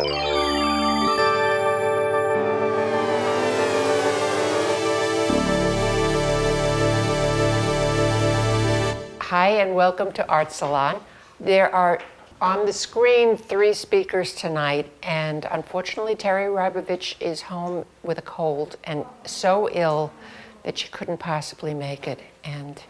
Hi, and welcome to Art Salon. There are on the screen 3 speakers tonight, and unfortunately Terry Rybovich is home with a cold and so ill that she couldn't possibly make it. And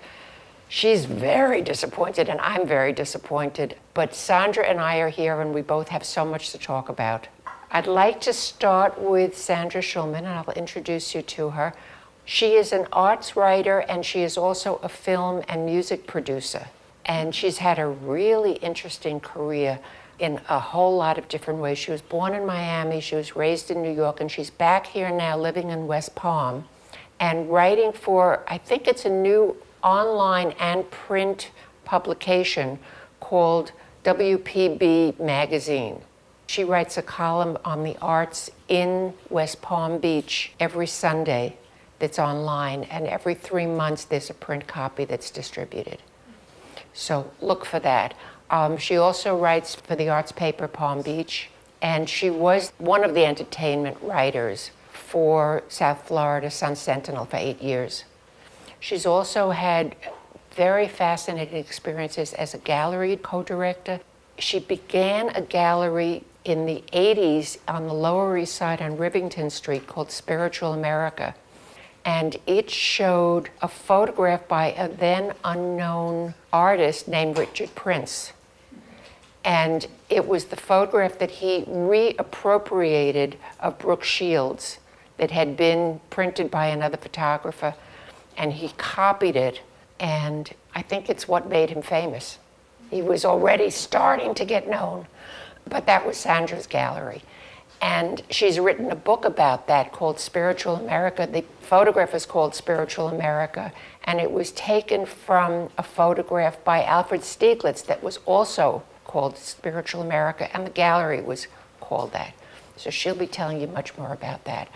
she's very disappointed, and I'm very disappointed. But Sandra and I are here, and we both have so much to talk about. I'd like to start with Sandra Schulman, and I'll introduce you to her. She is an arts writer, and she is also a film and music producer. And she's had a really interesting career in a whole lot of different ways. She was born in Miami, she was raised in New York, and she's back here now living in West Palm and writing for, I think it's a new online and print publication called WPB Magazine. She writes a column on the arts in West Palm Beach every Sunday that's online, and every 3 months there's a print copy that's distributed. So look for that. She also writes for the ArtsPaper Palm Beach, and she was one of the entertainment writers for South Florida Sun Sentinel for 8 years. She's also had very fascinating experiences as a gallery co-director. She began a gallery in the 80s on the Lower East Side on Rivington Street called Spiritual America. And it showed a photograph by a then unknown artist named Richard Prince. And it was the photograph that he reappropriated of Brooke Shields that had been printed by another photographer, and he copied it, and I think it's what made him famous. He was already starting to get known, but that was Sandra's gallery. And she's written a book about that called Spiritual America. The photograph is called Spiritual America, and it was taken from a photograph by Alfred Stieglitz that was also called Spiritual America, and the gallery was called that. So she'll be telling you much more about that.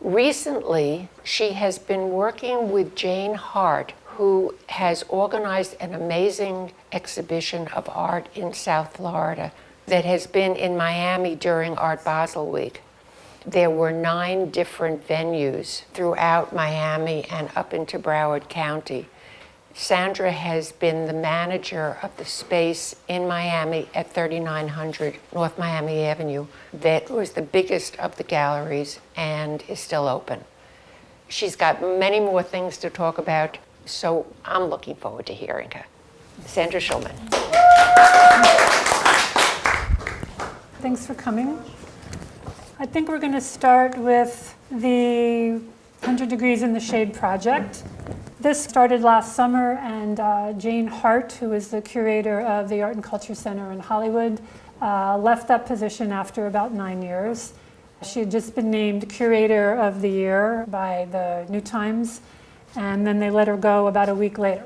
Recently, she has been working with Jane Hart, who has organized an amazing exhibition of art in South Florida that has been in Miami during Art Basel Week. There were 9 different venues throughout Miami and up into Broward County. Sandra has been the manager of the space in Miami at 3900 North Miami Avenue that was the biggest of the galleries and is still open. She's got many more things to talk about, so I'm looking forward to hearing her. Sandra Schulman. Thanks for coming. I think we're going to start with the 100 Degrees in the Shade project. This started last summer, and Jane Hart, who is the curator of the Art and Culture Center in Hollywood, left that position after about 9 years. She had just been named Curator of the Year by the New Times, and then they let her go about a week later.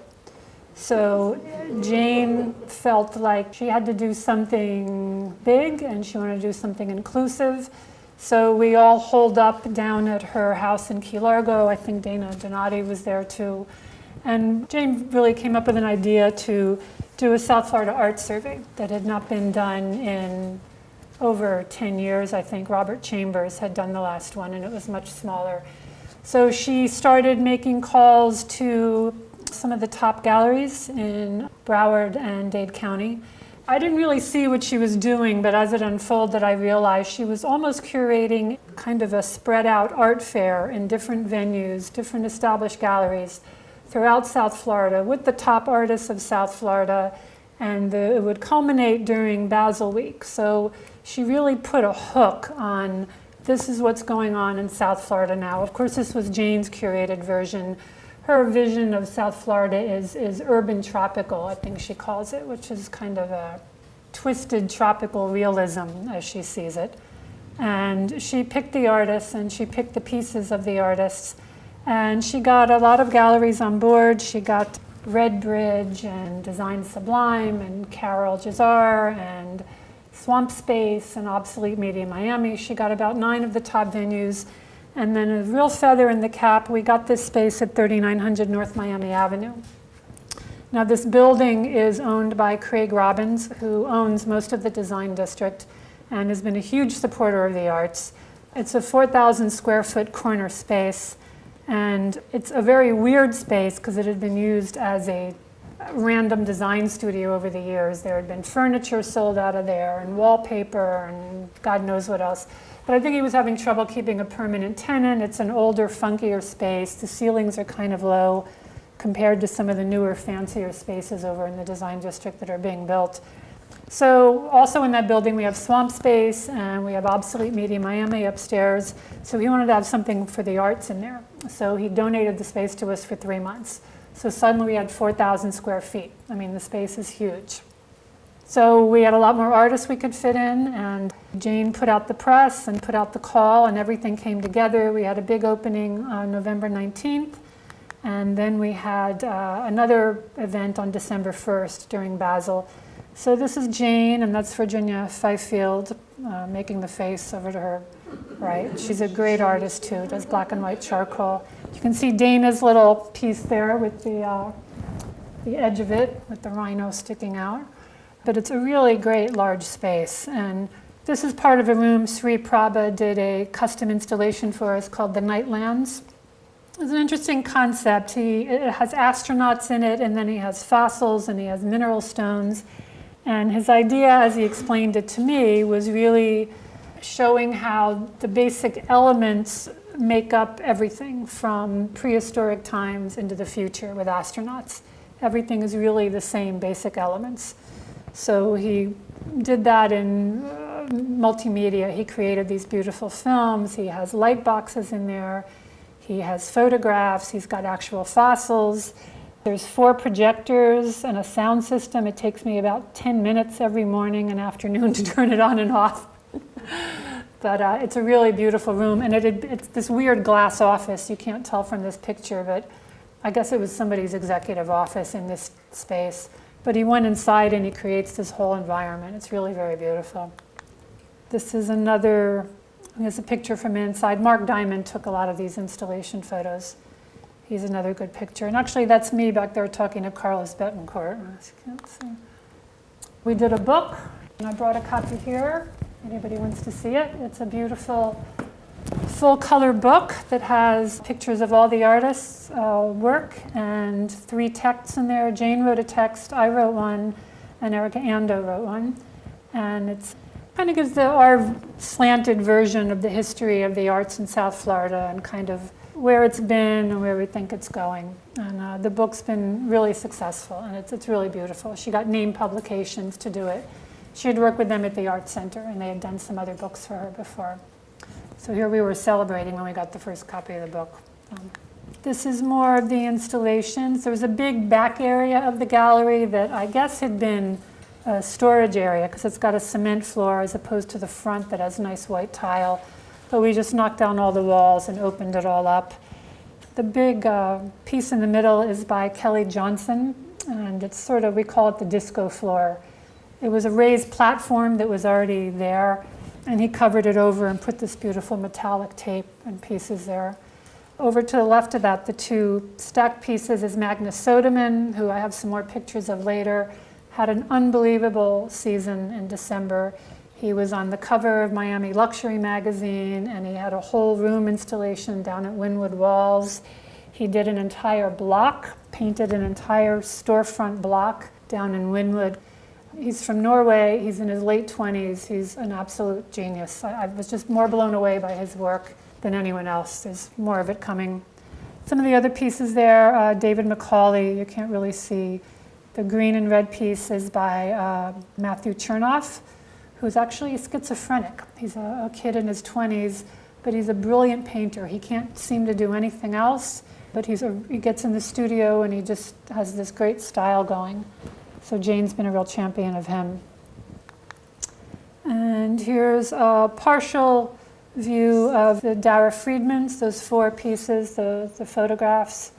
So Jane felt like she had to do something big, and she wanted to do something inclusive. So we all holed up down at her house in Key Largo. I think Dana Donati was there too. And Jane really came up with an idea to do a South Florida art survey that had not been done in over 10 years. I think Robert Chambers had done the last one, and it was much smaller. So she started making calls to some of the top galleries in Broward and Dade County. I didn't really see what she was doing, but as it unfolded, I realized she was almost curating kind of a spread out art fair in different venues, different established galleries throughout South Florida with the top artists of South Florida, and it would culminate during Basel Week. So she really put a hook on this is what's going on in South Florida now. Of course, this was Jane's curated version. Her vision of South Florida is urban tropical, I think she calls it, which is kind of a twisted tropical realism as she sees it. And she picked the artists, and she picked the pieces of the artists, and she got a lot of galleries on board. She got Red Bridge and Design Sublime and Carol Jazar and Swamp Space and Obsolete Media Miami. She got about 9 of the top venues. And then a real feather in the cap, we got this space at 3900 North Miami Avenue. Now this building is owned by Craig Robbins, who owns most of the design district. and has been a huge supporter of the arts. It's a 4,000 square foot corner space, and it's a very weird space because it had been used as a random design studio over the years. There had been furniture sold out of there and wallpaper and God knows what else. But I think he was having trouble keeping a permanent tenant. It's an older, funkier space. The ceilings are kind of low compared to some of the newer, fancier spaces over in the design district that are being built. So also in that building we have swamp space and we have Obsolete Media Miami upstairs. So he wanted to have something for the arts in there. So he donated the space to us for 3 months. So suddenly we had 4,000 square feet. I mean, the space is huge. So we had a lot more artists we could fit in, and Jane put out the press and put out the call, and everything came together. We had a big opening on November 19th, and then we had another event on December 1st during Basel. So this is Jane, and that's Virginia Fifield making the face over to her right. She's a great artist too, does black and white charcoal. You can see Dana's little piece there with the edge of it, with the rhino sticking out. But it's a really great large space. And this is part of a room Sri Prabha did a custom installation for us called the Nightlands. It's an interesting concept. It has astronauts in it, and then he has fossils, and he has mineral stones. And his idea, as he explained it to me, was really showing how the basic elements make up everything from prehistoric times into the future with astronauts. Everything is really the same basic elements. So he did that in multimedia. He created these beautiful films. He has light boxes in there. He has photographs. He's got actual fossils. There's 4 projectors and a sound system. It takes me about 10 minutes every morning and afternoon to turn it on and off. But it's a really beautiful room, and it's this weird glass office. You can't tell from this picture, but I guess it was somebody's executive office in this space. But he went inside and he creates this whole environment. It's really very beautiful. This is here's a picture from inside. Mark Diamond took a lot of these installation photos. He's another good picture. And actually that's me back there talking to Carlos Betancourt. We did a book, and I brought a copy here. Anybody wants to see it? It's a beautiful full-color book that has pictures of all the artists' work and 3 texts in there. Jane wrote a text, I wrote one, and Erica Ando wrote one. And it kind of gives our slanted version of the history of the arts in South Florida and kind of where it's been and where we think it's going. And the book's been really successful, and it's really beautiful. She got Name Publications to do it. She had worked with them at the Art Center, and they had done some other books for her before. So here we were celebrating when we got the first copy of the book. This is more of the installations. There was a big back area of the gallery that I guess had been a storage area because it's got a cement floor as opposed to the front that has nice white tile. But we just knocked down all the walls and opened it all up. The big piece in the middle is by Kelly Johnson, and it's sort of, we call it the disco floor. It was a raised platform that was already there, and he covered it over and put this beautiful metallic tape and pieces there. Over to the left of that, the 2 stacked pieces is Magnus Soderman, who I have some more pictures of later, had an unbelievable season in December. He was on the cover of Miami Luxury Magazine, and he had a whole room installation down at Wynwood Walls. He did an entire block, painted an entire storefront block down in Wynwood. He's from Norway. He's in his late 20s. He's an absolute genius. I was just more blown away by his work than anyone else. There's more of it coming. Some of the other pieces there, David McCauley, you can't really see. The green and red piece is by Matthew Chernoff, who's actually schizophrenic. He's a kid in his 20s, but he's a brilliant painter. He can't seem to do anything else, but he gets in the studio and he just has this great style going. So Jane's been a real champion of him. And here's a partial view of the Dara Friedmans, those 4 pieces, the photographs.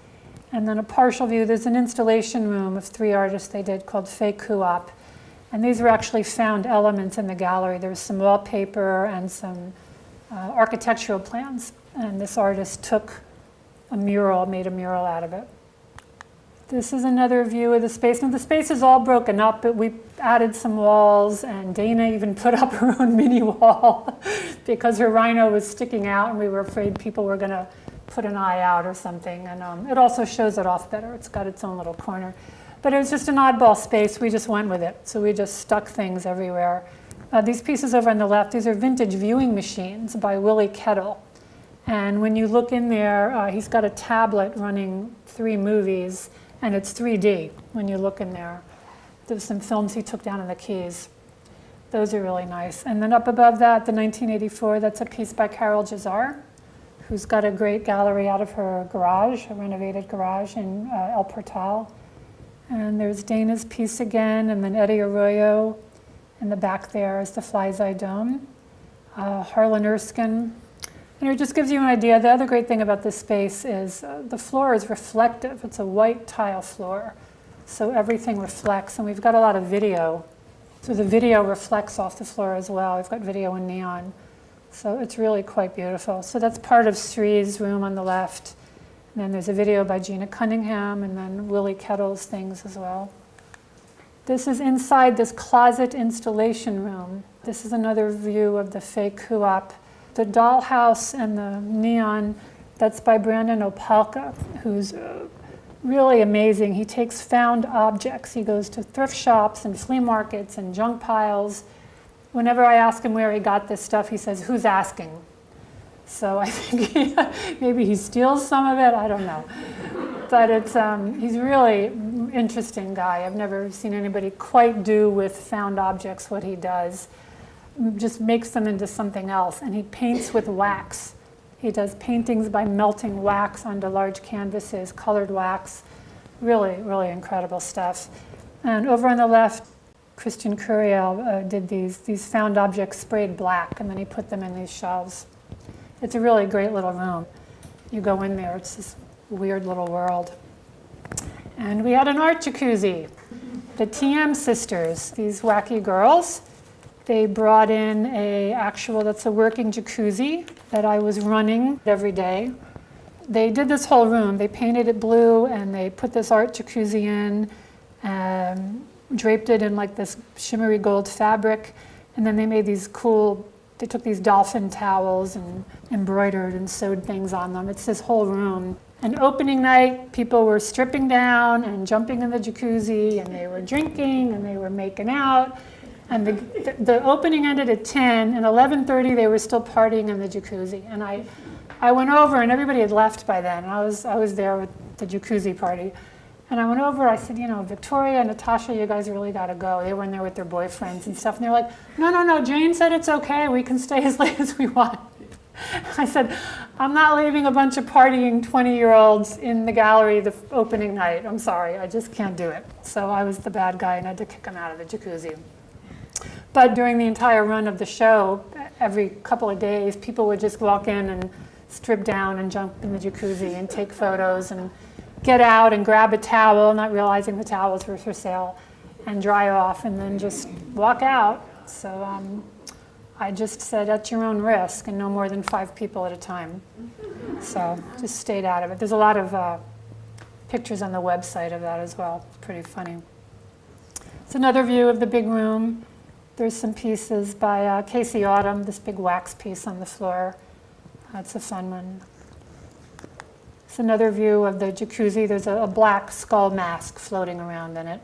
And then a partial view, there's an installation room of 3 artists they did called Fei Kuop. And these were actually found elements in the gallery. There was some wallpaper and some architectural plans. And this artist took a mural, made a mural out of it. This is another view of the space. Now the space is all broken up, but we added some walls, and Dana even put up her own mini wall because her rhino was sticking out and we were afraid people were going to put an eye out or something. And it also shows it off better. It's got its own little corner. But it was just an oddball space. We just went with it. So we just stuck things everywhere. These pieces over on the left, these are vintage viewing machines by Willie Kettle. And when you look in there, he's got a tablet running 3 movies, and it's 3D when you look in there. There's some films he took down in the Keys. Those are really nice. And then up above that, the 1984, that's a piece by Carol Jazar, who's got a great gallery out of her garage, a renovated garage in El Portal. And there's Dana's piece again, and then Eddie Arroyo. In the back there is the Fly's Eye Dome. Harlan Erskine. And it just gives you an idea. The other great thing about this space is the floor is reflective. It's a white tile floor, so everything reflects. And we've got a lot of video, so the video reflects off the floor as well. We've got video in neon, so it's really quite beautiful. So that's part of Sri's room on the left. And then there's a video by Gina Cunningham, and then Willie Kettle's things as well. This is inside this closet installation room. This is another view of the fake Huop. The dollhouse and the neon, that's by Brandon Opalka, who's really amazing. He takes found objects. He goes to thrift shops and flea markets and junk piles. Whenever I ask him where he got this stuff, he says, "Who's asking?" So I think maybe he steals some of it, I don't know. But he's really interesting guy. I've never seen anybody quite do with found objects what he does. Just makes them into something else. And he paints with wax. He does paintings by melting wax onto large canvases, colored wax. Really, really incredible stuff. And over on the left, Christian Curiel did these found objects sprayed black, and then he put them in these shelves. It's a really great little room. You go in there, it's this weird little world. And we had an art jacuzzi. The TM sisters, these wacky girls, they brought in that's a working jacuzzi that I was running every day. They did this whole room. They painted it blue and they put this art jacuzzi in, draped it in like this shimmery gold fabric, and then they made they took these dolphin towels and embroidered and sewed things on them. It's this whole room. And opening night, people were stripping down and jumping in the jacuzzi, and they were drinking and they were making out. And the opening ended at 10, and 11:30 they were still partying in the jacuzzi. And I went over, and everybody had left by then. I was there with the jacuzzi party. And I went over, I said, Victoria, Natasha, you guys really got to go. They were in there with their boyfriends and stuff. And they're like, no, Jane said it's okay. We can stay as late as we want. I said, I'm not leaving a bunch of partying 20-year-olds in the gallery the opening night. I'm sorry, I just can't do it. So I was the bad guy and I had to kick them out of the jacuzzi. But during the entire run of the show, every couple of days, people would just walk in and strip down and jump in the jacuzzi and take photos and get out and grab a towel, not realizing the towels were for sale, and dry off and then just walk out. So I just said, at your own risk, and no more than 5 people at a time. So just stayed out of it. There's a lot of pictures on the website of that as well. It's pretty funny. It's another view of the big room. There's some pieces by Casey Autumn, this big wax piece on the floor. That's a fun one. It's another view of the jacuzzi. There's a black skull mask floating around in it.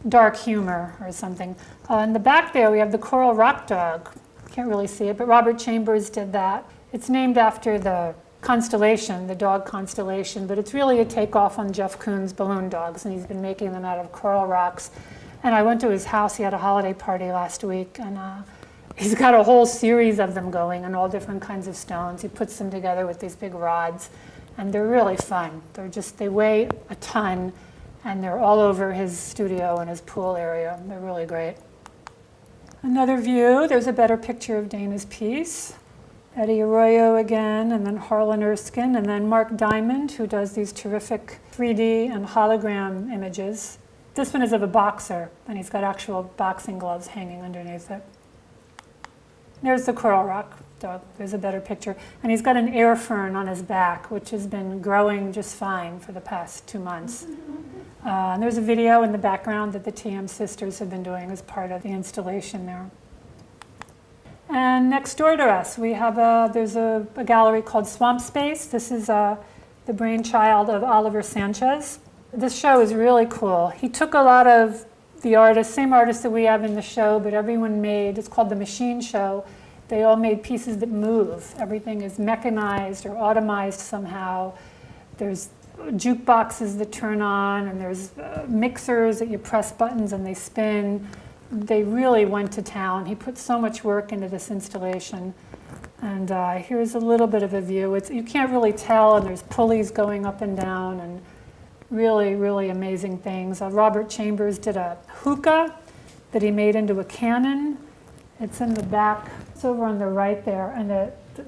Dark humor or something. In the back there, we have the coral rock dog. Can't really see it, but Robert Chambers did that. It's named after the constellation, the dog constellation, but it's really a takeoff on Jeff Koons' balloon dogs, and he's been making them out of coral rocks. And I went to his house. He had a holiday party last week, and he's got a whole series of them going on all different kinds of stones. He puts them together with these big rods, and they're really fun. They weigh a ton, and they're all over his studio and his pool area. They're really great. Another view, there's a better picture of Dana's piece. Eddie Arroyo again, and then Harlan Erskine, and then Mark Diamond, who does these terrific 3D and hologram images. This one is of a boxer, and he's got actual boxing gloves hanging underneath it. There's the coral rock. So there's a better picture. And he's got an air fern on his back, which has been growing just fine for the past 2 months. And there's a video in the background that the TM sisters have been doing as part of the installation there. And next door to us, we have there's a gallery called Swamp Space. This is the brainchild of Oliver Sanchez. This show is really cool. He took a lot of the artists, same artists that we have in the show, but everyone made, it's called the Machine Show. They all made pieces that move. Everything is mechanized or automized somehow. There's jukeboxes that turn on, and there's mixers that you press buttons and they spin. They really went to town. He put so much work into this installation. And here's a little bit of a view. You can't really tell, and there's pulleys going up and down, and really, really amazing things. Robert Chambers did a hookah that he made into a cannon. It's in the back. It's over on the right there. And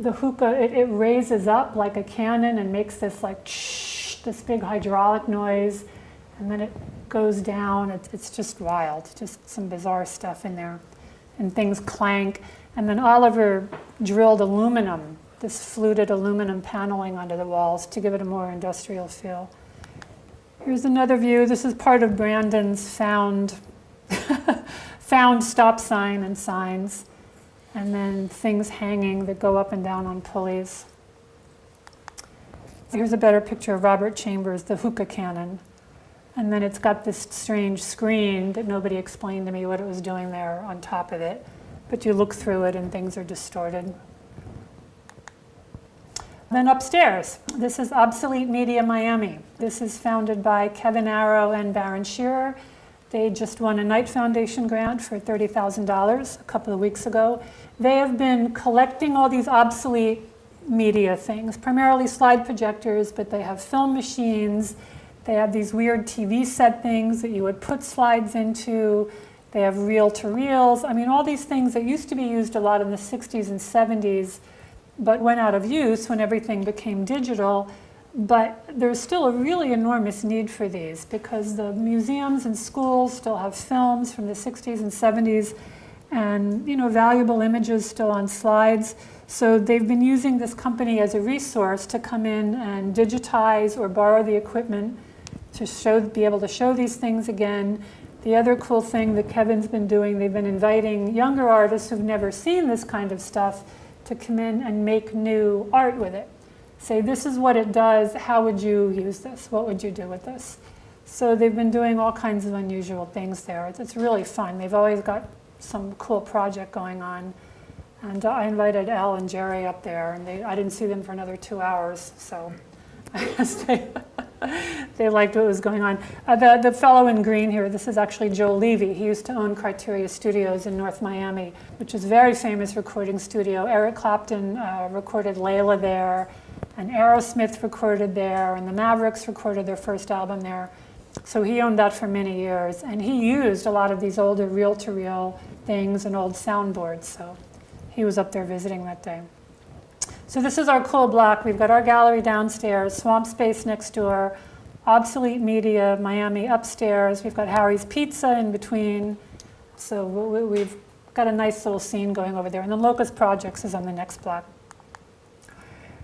the hookah, it raises up like a cannon and makes this like shh, this big hydraulic noise. And then it goes down. It's just wild. Just some bizarre stuff in there. And things clank. And then Oliver drilled aluminum, this fluted aluminum paneling onto the walls to give it a more industrial feel. Here's another view. This is part of Brandon's found stop sign and signs. And then things hanging that go up and down on pulleys. Here's a better picture of Robert Chambers, the hookah cannon. And then it's got this strange screen that nobody explained to me what it was doing there on top of it. But you look through it and things are distorted. Then upstairs, this is Obsolete Media Miami. This is founded by Kevin Arrow and Baron Shearer. They just won a Knight Foundation grant for $30,000 a couple of weeks ago. They have been collecting all these obsolete media things, primarily slide projectors, but they have film machines. They have these weird TV set things that you would put slides into. They have reel-to-reels. I mean, all these things that used to be used a lot in the 60s and 70s, but went out of use when everything became digital. But there's still a really enormous need for these because the museums and schools still have films from the 60s and 70s and, you know, valuable images still on slides. So they've been using this company as a resource to come in and digitize or borrow the equipment to be able to show these things again. The other cool thing that Kevin's been doing, they've been inviting younger artists who've never seen this kind of stuff to come in and make new art with it. Say, this is what it does, how would you use this? What would you do with this? So they've been doing all kinds of unusual things there. It's really fun. They've always got some cool project going on. And I invited Elle and Jerry up there, and I didn't see them for another 2 hours, so I guess they liked what was going on. The fellow in green here, this is actually Joe Levy. He used to own Criteria Studios in North Miami, which is a very famous recording studio. Eric Clapton recorded Layla there, and Aerosmith recorded there, and the Mavericks recorded their first album there. So he owned that for many years, and he used a lot of these older reel-to-reel things and old soundboards, so he was up there visiting that day. So this is our cool block. We've got our gallery downstairs, Swamp Space next door, Obsolete Media Miami upstairs. We've got Harry's Pizza in between. So we've got a nice little scene going over there. And then Locust Projects is on the next block.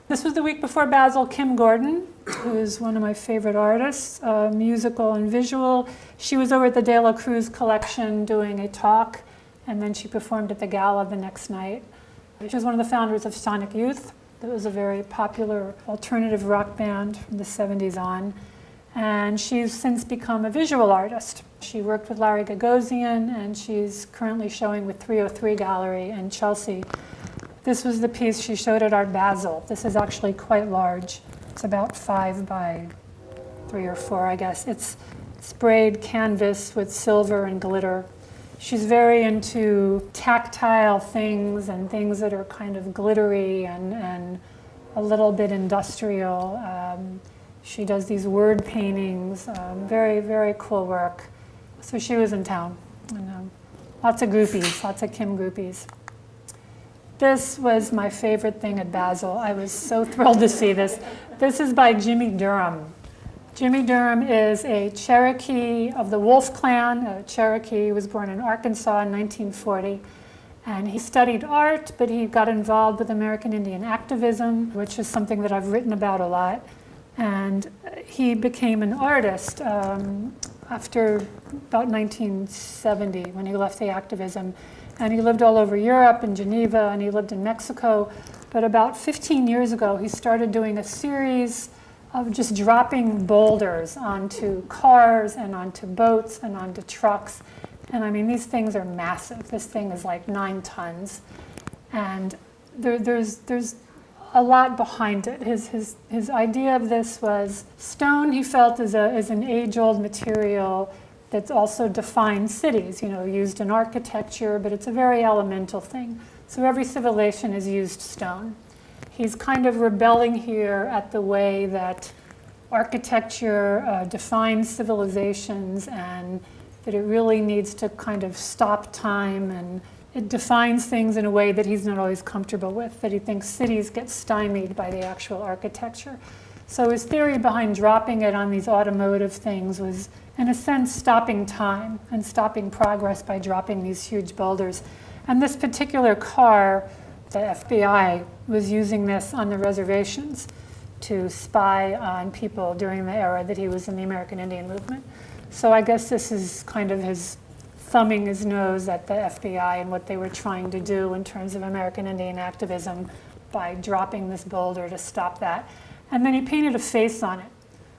This was the week before Basel. Kim Gordon, who is one of my favorite artists, musical and visual. She was over at the De La Cruz collection doing a talk, and then she performed at the gala the next night. She was one of the founders of Sonic Youth. That was a very popular alternative rock band from the 70s on. And she's since become a visual artist. She worked with Larry Gagosian, and she's currently showing with 303 Gallery in Chelsea. This was the piece she showed at Art Basel. This is actually quite large. It's about 5 by 3 or 4, I guess. It's sprayed canvas with silver and glitter. She's very into tactile things and things that are kind of glittery and a little bit industrial. She does these word paintings, very, very cool work. So she was in town. And, lots of groupies, lots of Kim groupies. This was my favorite thing at Basel. I was so thrilled to see this. This is by Jimmy Durham. Jimmy Durham is a Cherokee of the Wolf Clan. Cherokee was born in Arkansas in 1940. And he studied art, but he got involved with American Indian activism, which is something that I've written about a lot. And he became an artist after about 1970, when he left the activism. And he lived all over Europe and Geneva, and he lived in Mexico. But about 15 years ago, he started doing a series of just dropping boulders onto cars and onto boats and onto trucks. And I mean, these things are massive. This thing is like 9 tons. And there's a lot behind it. His idea of this was stone, he felt, is an age-old material that also defines cities, used in architecture, but it's a very elemental thing. So every civilization has used stone. He's kind of rebelling here at the way that architecture defines civilizations, and that it really needs to kind of stop time, and it defines things in a way that he's not always comfortable with, that he thinks cities get stymied by the actual architecture. So his theory behind dropping it on these automotive things was, in a sense, stopping time and stopping progress by dropping these huge boulders. And this particular car, the FBI was using this on the reservations to spy on people during the era that he was in the American Indian movement. So I guess this is kind of his thumbing his nose at the FBI and what they were trying to do in terms of American Indian activism by dropping this boulder to stop that. And then he painted a face on it,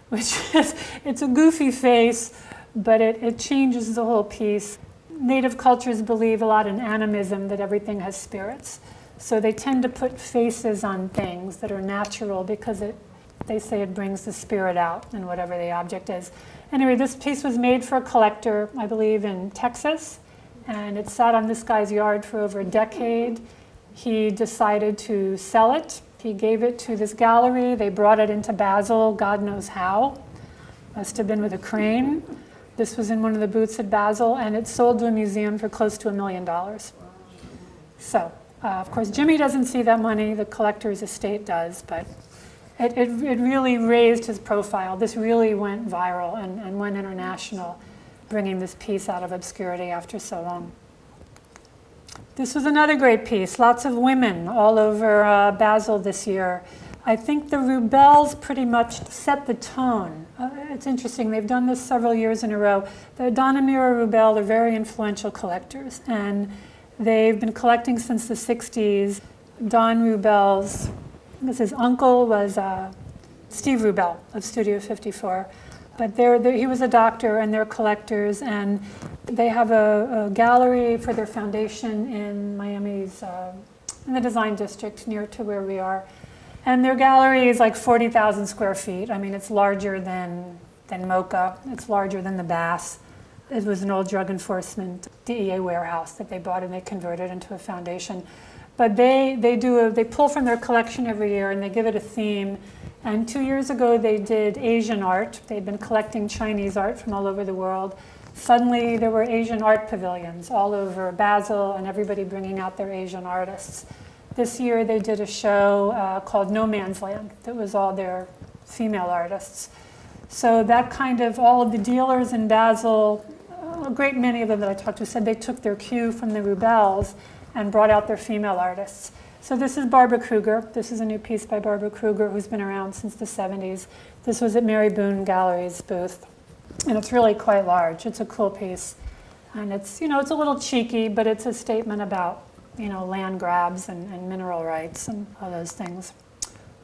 which is, it's a goofy face, but it changes the whole piece. Native cultures believe a lot in animism, that everything has spirits. So they tend to put faces on things that are natural because they say it brings the spirit out in whatever the object is. Anyway, this piece was made for a collector, I believe, in Texas, and it sat on this guy's yard for over a decade. He decided to sell it. He gave it to this gallery. They brought it into Basel, God knows how. Must have been with a crane. This was in one of the booths at Basel, and it sold to a museum for close to $1 million. So, of course, Jimmy doesn't see that money. The collector's estate does, but it really raised his profile. This really went viral and went international, bringing this piece out of obscurity after so long. This was another great piece. Lots of women all over Basel this year. I think the Rubels pretty much set the tone. It's interesting, they've done this several years in a row. The Don and Mira Rubel are very influential collectors, and they've been collecting since the 60s. Don Rubel's, his uncle was Steve Rubel of Studio 54. But he was a doctor, and they're collectors, and they have a gallery for their foundation in Miami's, in the Design District, near to where we are. And their gallery is like 40,000 square feet. I mean, it's larger than MoCA. It's larger than the Bass. It was an old drug enforcement DEA warehouse that they bought and they converted into a foundation. But they pull from their collection every year, and they give it a theme. And 2 years ago, they did Asian art. They'd been collecting Chinese art from all over the world. Suddenly, there were Asian art pavilions all over Basel, and everybody bringing out their Asian artists. This year, they did a show called No Man's Land that was all their female artists. So that kind of, all of the dealers in Basel, a great many of them that I talked to said they took their cue from the Rubels and brought out their female artists. So this is Barbara Kruger. This is a new piece by Barbara Kruger, who's been around since the 70s. This was at Mary Boone Gallery's booth. And it's really quite large. It's a cool piece. And it's, it's a little cheeky, but it's a statement about, land grabs and mineral rights and all those things.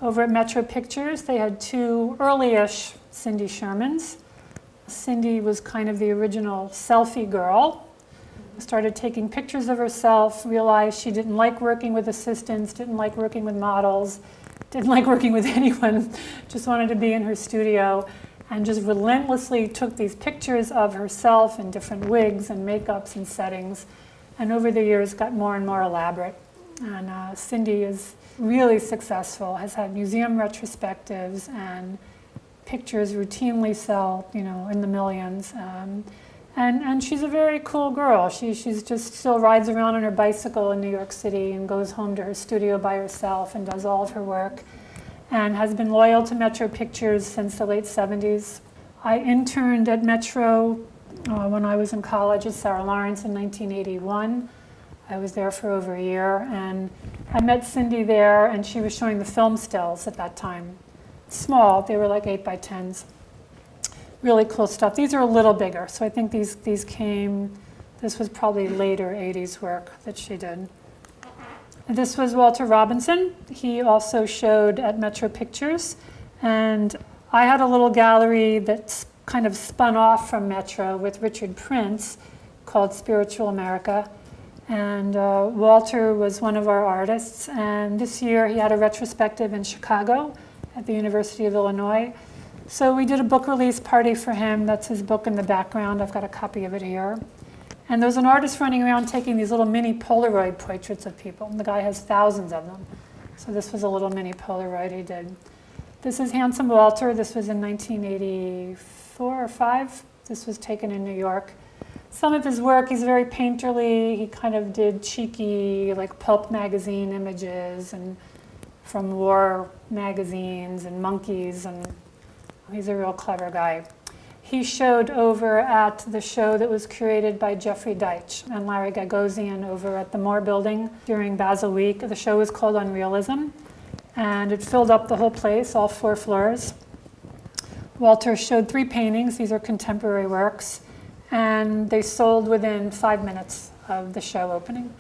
Over at Metro Pictures, they had 2 early-ish Cindy Shermans. Cindy was kind of the original selfie girl. Started taking pictures of herself, realized she didn't like working with assistants, didn't like working with models, didn't like working with anyone, just wanted to be in her studio, and just relentlessly took these pictures of herself in different wigs and makeups and settings, and over the years got more and more elaborate. And Cindy is really successful, has had museum retrospectives, and pictures routinely sell, in the millions. And she's a very cool girl. She's just still rides around on her bicycle in New York City and goes home to her studio by herself and does all of her work, and has been loyal to Metro Pictures since the late 70s. I interned at Metro when I was in college at Sarah Lawrence in 1981. I was there for over a year, and I met Cindy there, and she was showing the film stills at that time. Small, they were like 8 by 10s. Really cool stuff. These are a little bigger, so I think these came, this was probably later 80s work that she did. And this was Walter Robinson. He also showed at Metro Pictures, and I had a little gallery that kind of spun off from Metro with Richard Prince called Spiritual America. And Walter was one of our artists, and this year he had a retrospective in Chicago at the University of Illinois. So we did a book release party for him. That's his book in the background. I've got a copy of it here. And there's an artist running around taking these little mini Polaroid portraits of people. And the guy has thousands of them. So this was a little mini Polaroid he did. This is Handsome Walter. This was in 1984 or 5. This was taken in New York. Some of his work, he's very painterly. He kind of did cheeky, like pulp magazine images and from war magazines and monkeys, and he's a real clever guy. He showed over at the show that was curated by Jeffrey Deitch and Larry Gagosian over at the Moore Building during Basel Week. The show was called Unrealism, and it filled up the whole place, all 4 floors. Walter showed 3 paintings. These are contemporary works. And they sold within 5 minutes of the show opening.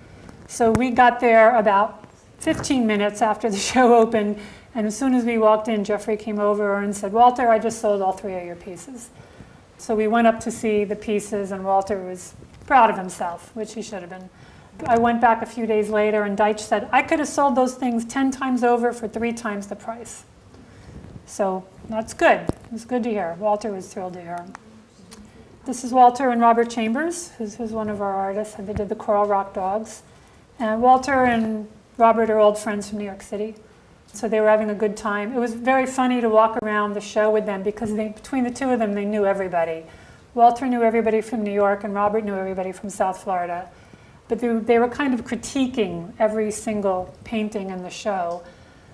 So we got there about 15 minutes after the show opened, and as soon as we walked in, Jeffrey came over and said, "Walter, I just sold all 3 of your pieces." So we went up to see the pieces, and Walter was proud of himself, which he should have been. I went back a few days later, and Deitch said, "I could have sold those things 10 times over for 3 times the price." So that's good. It was good to hear. Walter was thrilled to hear. This is Walter and Robert Chambers, who's one of our artists, and they did the Coral Rock Dogs. And Walter and Robert are old friends from New York City, so they were having a good time. It was very funny to walk around the show with them because between the 2 of them, they knew everybody. Walter knew everybody from New York, and Robert knew everybody from South Florida. But they were kind of critiquing every single painting in the show.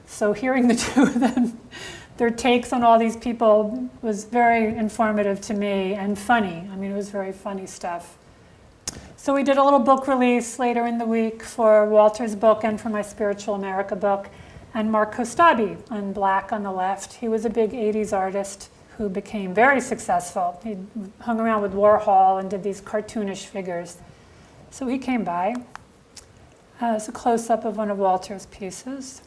So hearing the 2 of them, their takes on all these people was very informative to me and funny. I mean, it was very funny stuff. So we did a little book release later in the week for Walter's book and for my Spiritual America book. And Mark Kostabi, on black on the left. He was a big 80s artist who became very successful. He hung around with Warhol and did these cartoonish figures. So he came by. It's a close-up of one of Walter's pieces.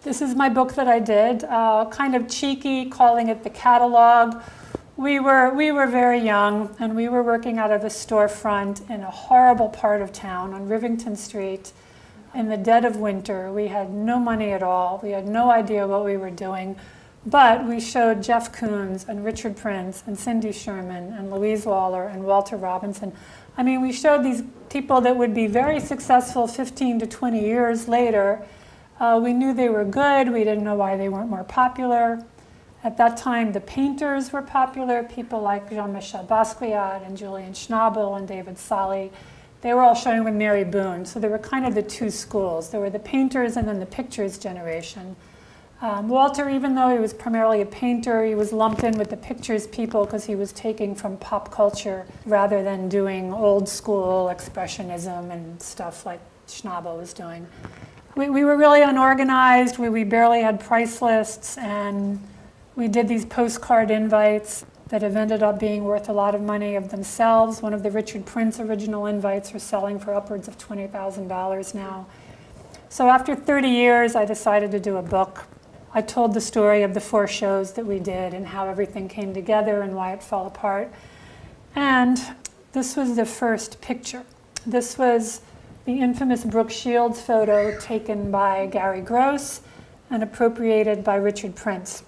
This is my book that I did, kind of cheeky, calling it the catalog. We were very young, and we were working out of a storefront in a horrible part of town on Rivington Street in the dead of winter. We had no money at all. We had no idea what we were doing. But we showed Jeff Koons and Richard Prince and Cindy Sherman and Loise Lawler and Walter Robinson. I mean, we showed these people that would be very successful 15 to 20 years later. We knew they were good. We didn't know why they weren't more popular. At that time, the painters were popular, people like Jean-Michel Basquiat and Julian Schnabel and David Solly. They were all showing with Mary Boone, so there were kind of the 2 schools. There were the painters and then the pictures generation. Walter, even though he was primarily a painter, he was lumped in with the pictures people because he was taking from pop culture rather than doing old school expressionism and stuff like Schnabel was doing. We were really unorganized. We barely had price lists, and we did these postcard invites that have ended up being worth a lot of money of themselves. One of the Richard Prince original invites are selling for upwards of $20,000 now. So after 30 years, I decided to do a book. I told the story of the 4 shows that we did and how everything came together and why it fell apart. And this was the first picture. This was the infamous Brooke Shields photo taken by Gary Gross and appropriated by Richard Prince.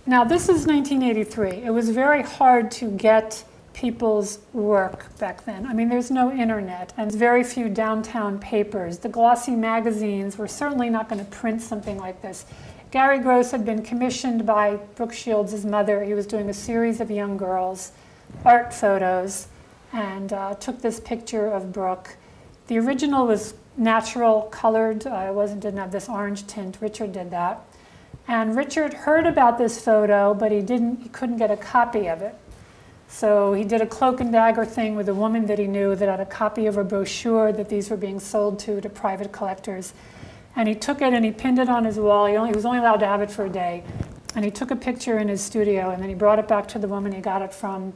Now, this is 1983. It was very hard to get people's work back then. I mean, there's no internet and very few downtown papers. The glossy magazines were certainly not going to print something like this. Gary Gross had been commissioned by Brooke Shields' mother. He was doing a series of young girls' art photos and took this picture of Brooke. The original was natural colored. Didn't have this orange tint. Richard did that. And Richard heard about this photo, but he couldn't get a copy of it. So he did a cloak and dagger thing with a woman that he knew that had a copy of a brochure that these were being sold to private collectors. And he took it and he pinned it on his wall. He was only allowed to have it for a day. And he took a picture in his studio, and then he brought it back to the woman he got it from.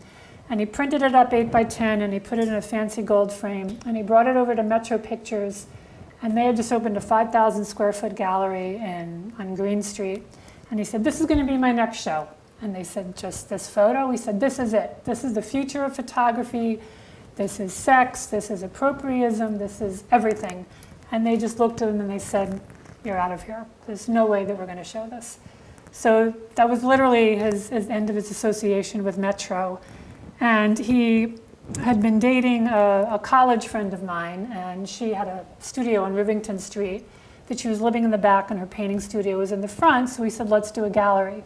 And he printed it up 8 by 10, and he put it in a fancy gold frame. And he brought it over to Metro Pictures, and they had just opened a 5,000 square foot gallery on Green Street. And he said, "This is going to be my next show." And they said, "Just this photo?" He said, "This is it. This is the future of photography. This is sex. This is appropriatism. This is everything." And they just looked at him and they said, "You're out of here. There's no way that we're going to show this." So that was literally his end of his association with Metro. And he had been dating a college friend of mine, and she had a studio on Rivington Street that she was living in the back, and her painting studio was in the front. So he said, "Let's do a gallery."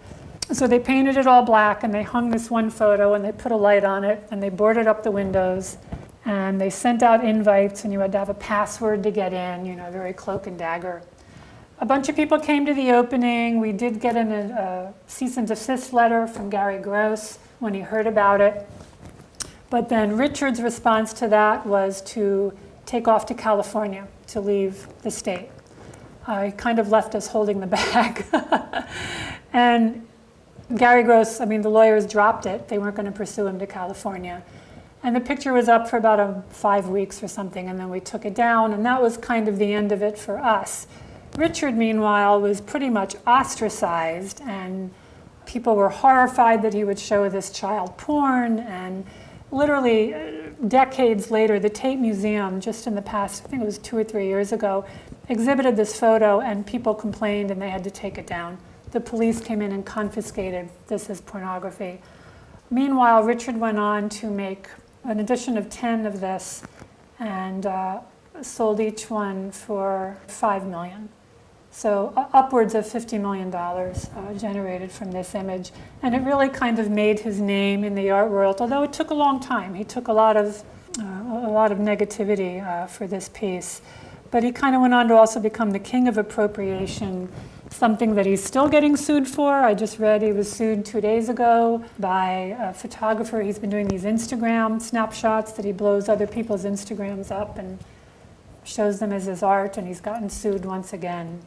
So they painted it all black, and they hung this one photo, and they put a light on it, and they boarded up the windows, and they sent out invites, and you had to have a password to get in, very cloak and dagger. A bunch of people came to the opening. We did get a cease and desist letter from Gary Gross when he heard about it. But then Richard's response to that was to take off to California, to leave the state. He kind of left us holding the bag. And Gary Gross, the lawyers dropped it. They weren't going to pursue him to California. And the picture was up for about 5 weeks or something, and then we took it down, and that was kind of the end of it for us. Richard, meanwhile, was pretty much ostracized, and people were horrified that he would show this child porn, and literally decades later, the Tate Museum, just in the past, I think it was 2 or 3 years ago, exhibited this photo, and people complained, and they had to take it down. The police came in and confiscated this as pornography. Meanwhile, Richard went on to make an edition of 10 of this, and sold each one for $5 million. So upwards of $50 million generated from this image. And it really kind of made his name in the art world, although it took a long time. He took a lot of negativity for this piece. But he kind of went on to also become the king of appropriation, something that he's still getting sued for. I just read he was sued 2 days ago by a photographer. He's been doing these Instagram snapshots that he blows other people's Instagrams up and shows them as his art, and he's gotten sued once again.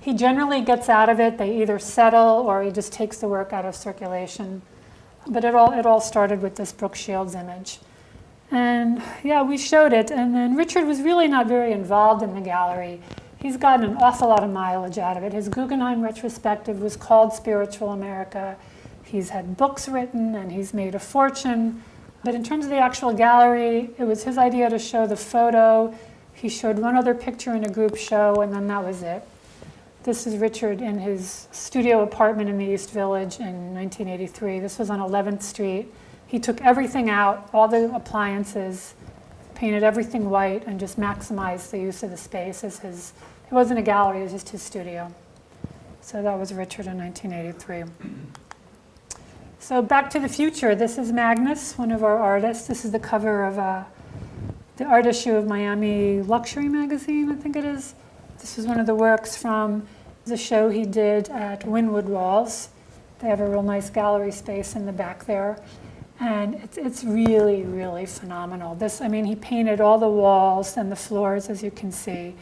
He generally gets out of it. They either settle or he just takes the work out of circulation. But it all started with this Brooke Shields image. And yeah, we showed it. And then Richard was really not very involved in the gallery. He's gotten an awful lot of mileage out of it. His Guggenheim retrospective was called Spiritual America. He's had books written and he's made a fortune. But in terms of the actual gallery, it was his idea to show the photo. He showed one other picture in a group show, and then that was it. This is Richard in his studio apartment in the East Village in 1983. This was on 11th Street. He took everything out, all the appliances, painted everything white, and just maximized the use of the space as his. It wasn't a gallery, it was just his studio. So that was Richard in 1983. So back to the future. This is Magnus, one of our artists. This is the cover of the art issue of Miami Luxury Magazine, I think it is. This is one of the works from the show he did at Wynwood Walls. They have a real nice gallery space in the back there. And it's really, really phenomenal. He painted all the walls and the floors, as you can see.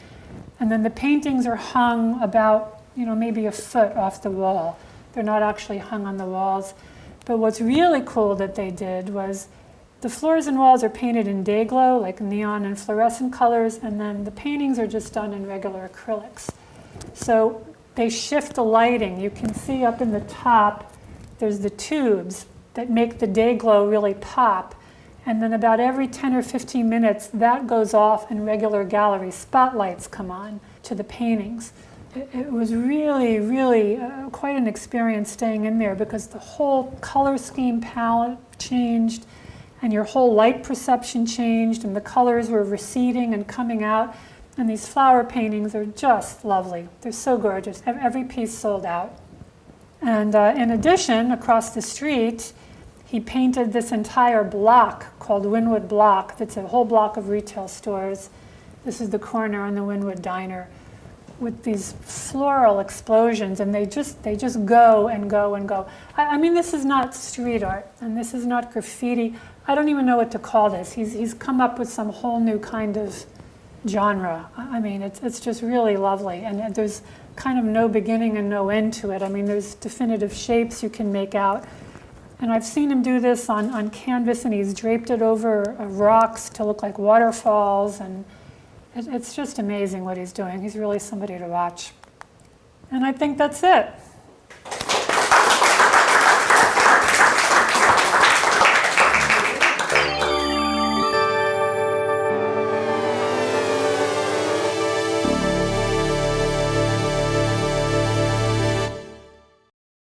And then the paintings are hung about, maybe a foot off the wall. They're not actually hung on the walls. But what's really cool that they did was the floors and walls are painted in day glow, like neon and fluorescent colors, and then the paintings are just done in regular acrylics. So they shift the lighting. You can see up in the top, there's the tubes that make the day glow really pop. And then about every 10 or 15 minutes, that goes off and regular gallery spotlights come on to the paintings. It was really, really quite an experience staying in there because the whole color scheme palette changed, and your whole light perception changed, and the colors were receding and coming out. And these flower paintings are just lovely. They're so gorgeous. Every piece sold out. And in addition, across the street, he painted this entire block called Wynwood Block. That's a whole block of retail stores. This is the corner on the Wynwood Diner. with these floral explosions, and they just go and go and go. I mean, this is not street art, and this is not graffiti. I don't even know what to call this. He's come up with some whole new kind of genre. I mean, it's just really lovely, and there's kind of no beginning and no end to it. I mean, there's definitive shapes you can make out. And I've seen him do this on canvas, and he's draped it over rocks to look like waterfalls, and it's just amazing what he's doing. He's really somebody to watch. And I think that's it.